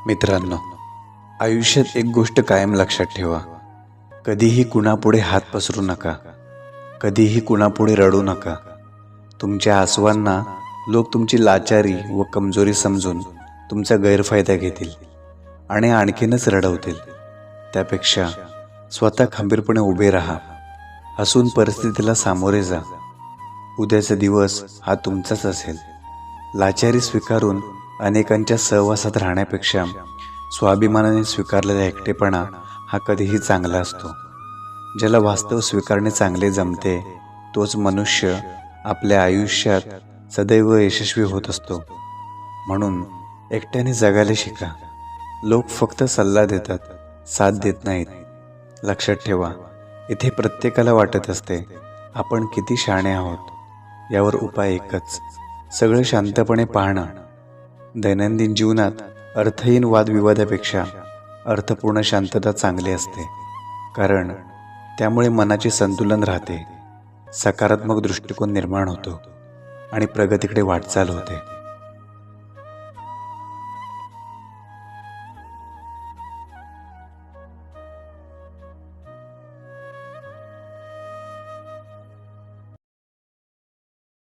मित्रांनो, आयुष्यात एक गोष्ट कायम लक्षात ठेवा. कधीही कुणापुढे हात पसरू नका. कधीही कुणापुढे रडू नका. तुमच्या आसवांना लोक तुमची लाचारी व कमजोरी समजून तुमचा गैरफायदा घेतील आणि आणखीनच रडवतील. त्यापेक्षा स्वतः खंबीरपणे उभे राहा. हसून परिस्थितीला सामोरे जा. उद्याचा दिवस हा तुमचाच असेल. लाचारी स्वीकारून अनेकांच्या सहवासात राहण्यापेक्षा स्वाभिमानाने स्वीकारलेला एकटेपणा हा कधीही चांगला असतो. ज्याला वास्तव स्वीकारणे चांगले जमते तोच मनुष्य आपल्या आयुष्यात सदैव यशस्वी होत असतो. म्हणून एकट्याने जगायला शिका. लोक फक्त सल्ला देतात, साथ देत नाहीत. लक्षात ठेवा, इथे प्रत्येकाला वाटत असते आपण किती शहाणे आहोत. यावर उपाय एकच, सगळं शांतपणे पाहणं. दैनंदिन जीवनात अर्थहीन वादविवादापेक्षा अर्थपूर्ण शांतता चांगली असते, कारण त्यामुळे मनाचे संतुलन राहते, सकारात्मक दृष्टिकोन निर्माण होतो आणि प्रगतीकडे वाटचाल होते.